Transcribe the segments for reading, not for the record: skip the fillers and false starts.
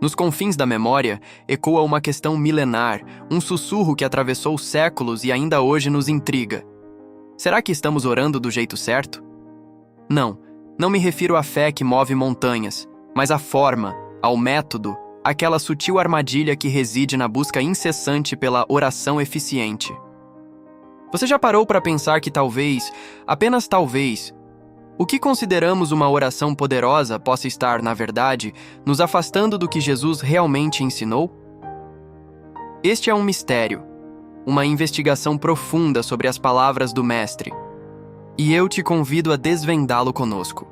Nos confins da memória, ecoa uma questão milenar, um sussurro que atravessou séculos e ainda hoje nos intriga. Será que estamos orando do jeito certo? Não me refiro à fé que move montanhas, mas à forma, ao método, aquela sutil armadilha que reside na busca incessante pela oração eficiente. Você já parou para pensar que talvez, apenas talvez, o que consideramos uma oração poderosa possa estar, na verdade, nos afastando do que Jesus realmente ensinou? Este é um mistério, uma investigação profunda sobre as palavras do Mestre, e eu te convido a desvendá-lo conosco.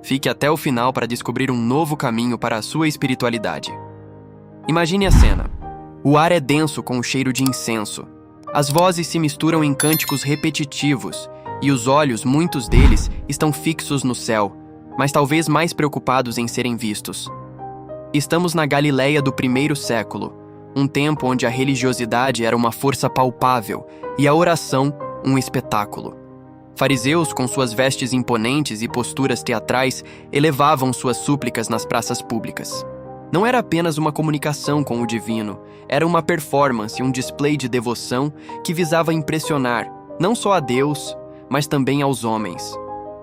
Fique até o final para descobrir um novo caminho para a sua espiritualidade. Imagine a cena. O ar é denso com o cheiro de incenso. As vozes se misturam em cânticos repetitivos, e os olhos, muitos deles, estão fixos no céu, mas talvez mais preocupados em serem vistos. Estamos na Galileia do primeiro século, um tempo onde a religiosidade era uma força palpável e a oração um espetáculo. Fariseus, com suas vestes imponentes e posturas teatrais, elevavam suas súplicas nas praças públicas. Não era apenas uma comunicação com o divino, era uma performance, um display de devoção que visava impressionar, não só a Deus, mas também aos homens.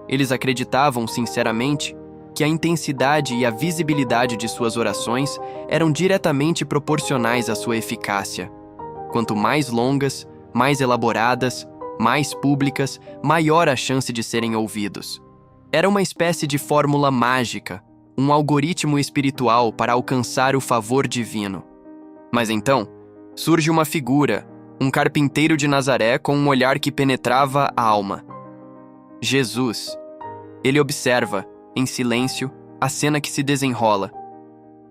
Eles acreditavam, sinceramente, que a intensidade e a visibilidade de suas orações eram diretamente proporcionais à sua eficácia. Quanto mais longas, mais elaboradas, mais públicas, maior a chance de serem ouvidos. Era uma espécie de fórmula mágica, um algoritmo espiritual para alcançar o favor divino. Mas então, surge uma figura, um carpinteiro de Nazaré com um olhar que penetrava a alma. Jesus. Ele observa, em silêncio, a cena que se desenrola.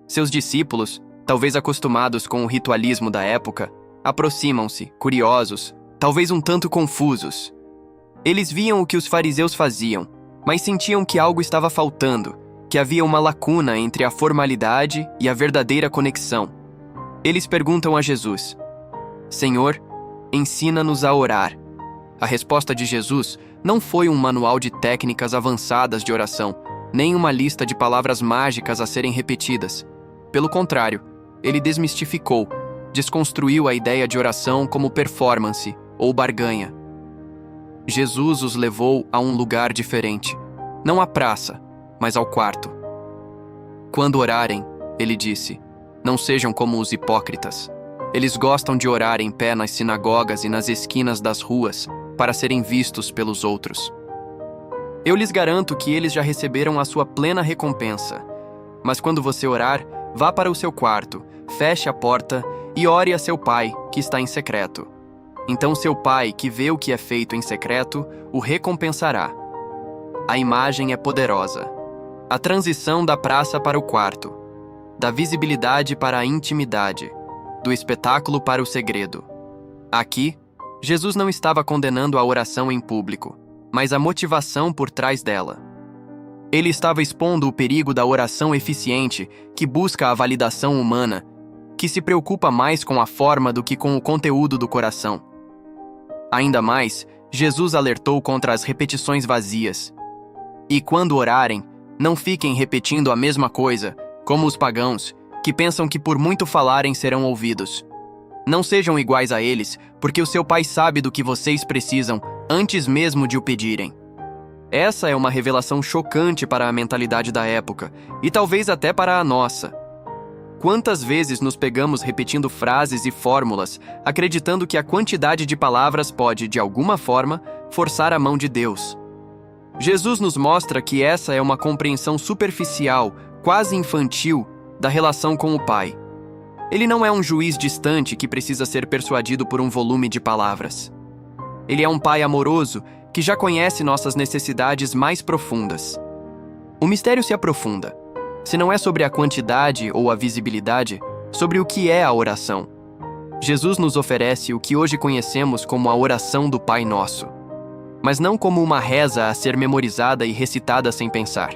Seus discípulos, talvez acostumados com o ritualismo da época, aproximam-se, curiosos, talvez um tanto confusos. Eles viam o que os fariseus faziam, mas sentiam que algo estava faltando, que havia uma lacuna entre a formalidade e a verdadeira conexão. Eles perguntam a Jesus: Senhor, ensina-nos a orar. A resposta de Jesus não foi um manual de técnicas avançadas de oração, nem uma lista de palavras mágicas a serem repetidas. Pelo contrário, ele desmistificou, desconstruiu a ideia de oração como performance ou barganha. Jesus os levou a um lugar diferente, não à praça, mas ao quarto. Quando orarem, ele disse, não sejam como os hipócritas. Eles gostam de orar em pé nas sinagogas e nas esquinas das ruas, para serem vistos pelos outros. Eu lhes garanto que eles já receberam a sua plena recompensa. Mas quando você orar, vá para o seu quarto, feche a porta e ore a seu pai, que está em secreto. Então seu pai, que vê o que é feito em secreto, o recompensará. A imagem é poderosa. A transição da praça para o quarto, da visibilidade para a intimidade, do espetáculo para o segredo. Aqui, Jesus não estava condenando a oração em público, mas a motivação por trás dela. Ele estava expondo o perigo da oração eficiente que busca a validação humana, que se preocupa mais com a forma do que com o conteúdo do coração. Ainda mais, Jesus alertou contra as repetições vazias. E quando orarem, não fiquem repetindo a mesma coisa, como os pagãos, que pensam que por muito falarem serão ouvidos. Não sejam iguais a eles, porque o seu Pai sabe do que vocês precisam antes mesmo de o pedirem. Essa é uma revelação chocante para a mentalidade da época, e talvez até para a nossa. Quantas vezes nos pegamos repetindo frases e fórmulas, acreditando que a quantidade de palavras pode, de alguma forma, forçar a mão de Deus? Jesus nos mostra que essa é uma compreensão superficial, quase infantil, da relação com o Pai. Ele não é um juiz distante que precisa ser persuadido por um volume de palavras. Ele é um Pai amoroso que já conhece nossas necessidades mais profundas. O mistério se aprofunda. Se não é sobre a quantidade ou a visibilidade, sobre o que é a oração. Jesus nos oferece o que hoje conhecemos como a oração do Pai Nosso, mas não como uma reza a ser memorizada e recitada sem pensar.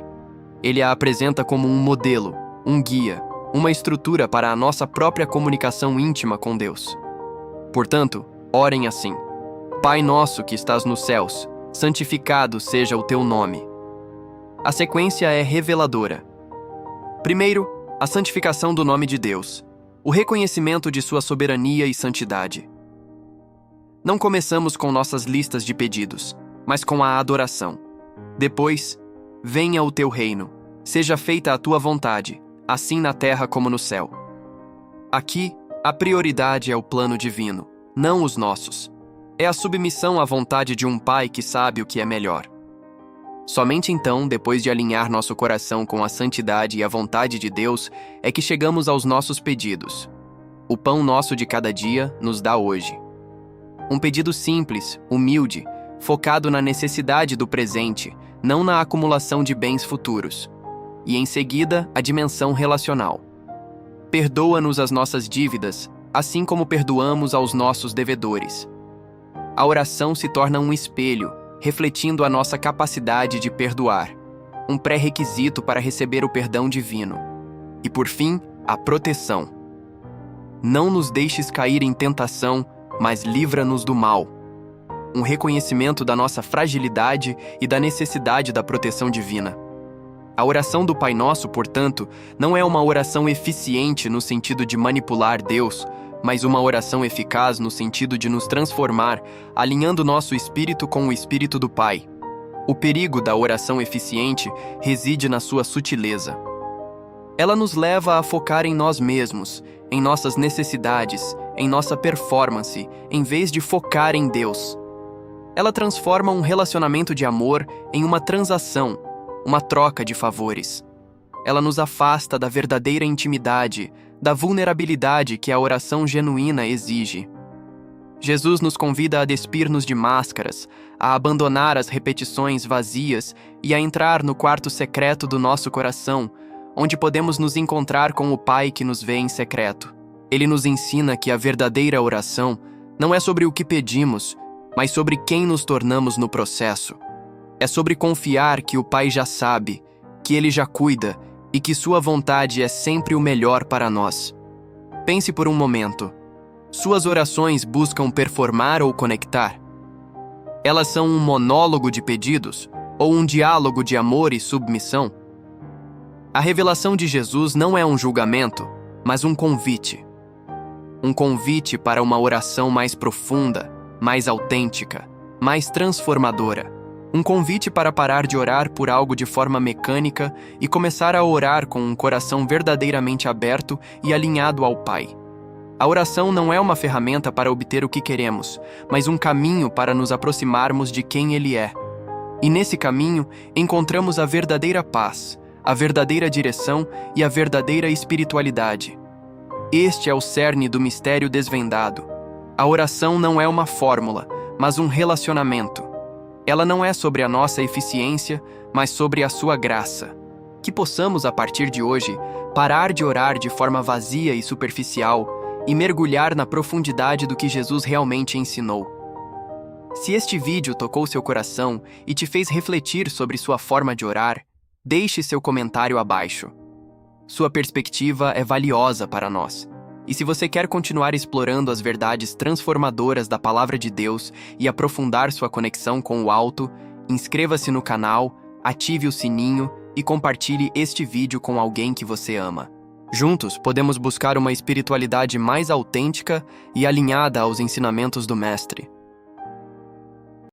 Ele a apresenta como um modelo, um guia, uma estrutura para a nossa própria comunicação íntima com Deus. Portanto, orem assim: Pai nosso que estás nos céus, santificado seja o teu nome. A sequência é reveladora. Primeiro, A santificação do nome de Deus. O reconhecimento de sua soberania e santidade. Não começamos com nossas listas de pedidos, mas com a adoração. Depois, venha o teu reino, seja feita a tua vontade, assim na terra como no céu. Aqui, a prioridade é o plano divino, não os nossos. É a submissão à vontade de um Pai que sabe o que é melhor. Somente então, depois de alinhar nosso coração com a santidade e a vontade de Deus, é que chegamos aos nossos pedidos. O pão nosso de cada dia nos dá hoje. Um pedido simples, humilde, focado na necessidade do presente, não na acumulação de bens futuros. E em seguida, a dimensão relacional. Perdoa-nos as nossas dívidas, assim como perdoamos aos nossos devedores. A oração se torna um espelho, refletindo a nossa capacidade de perdoar, um pré-requisito para receber o perdão divino. E por fim, a proteção. Não nos deixes cair em tentação, mas livra-nos do mal. Um reconhecimento da nossa fragilidade e da necessidade da proteção divina. A oração do Pai Nosso, portanto, não é uma oração eficiente no sentido de manipular Deus, mas uma oração eficaz no sentido de nos transformar, alinhando nosso espírito com o espírito do Pai. O perigo da oração eficiente reside na sua sutileza. Ela nos leva a focar em nós mesmos, em nossas necessidades, em nossa performance, em vez de focar em Deus. Ela transforma um relacionamento de amor em uma transação, uma troca de favores. Ela nos afasta da verdadeira intimidade, da vulnerabilidade que a oração genuína exige. Jesus nos convida a despir-nos de máscaras, a abandonar as repetições vazias e a entrar no quarto secreto do nosso coração, onde podemos nos encontrar com o Pai que nos vê em secreto. Ele nos ensina que a verdadeira oração não é sobre o que pedimos, mas sobre quem nos tornamos no processo. É sobre confiar que o Pai já sabe, que Ele já cuida e que sua vontade é sempre o melhor para nós. Pense por um momento. Suas orações buscam performar ou conectar? Elas são um monólogo de pedidos ou um diálogo de amor e submissão? A revelação de Jesus não é um julgamento, mas um convite. Um convite para uma oração mais profunda, mais autêntica, mais transformadora. Um convite para parar de orar por algo de forma mecânica e começar a orar com um coração verdadeiramente aberto e alinhado ao Pai. A oração não é uma ferramenta para obter o que queremos, mas um caminho para nos aproximarmos de quem Ele é. E nesse caminho, encontramos a verdadeira paz, a verdadeira direção e a verdadeira espiritualidade. Este é o cerne do mistério desvendado. A oração não é uma fórmula, mas um relacionamento. Ela não é sobre a nossa eficiência, mas sobre a sua graça. Que possamos, a partir de hoje, parar de orar de forma vazia e superficial e mergulhar na profundidade do que Jesus realmente ensinou. Se este vídeo tocou seu coração e te fez refletir sobre sua forma de orar, deixe seu comentário abaixo. Sua perspectiva é valiosa para nós. E se você quer continuar explorando as verdades transformadoras da Palavra de Deus e aprofundar sua conexão com o alto, inscreva-se no canal, ative o sininho e compartilhe este vídeo com alguém que você ama. Juntos, podemos buscar uma espiritualidade mais autêntica e alinhada aos ensinamentos do Mestre.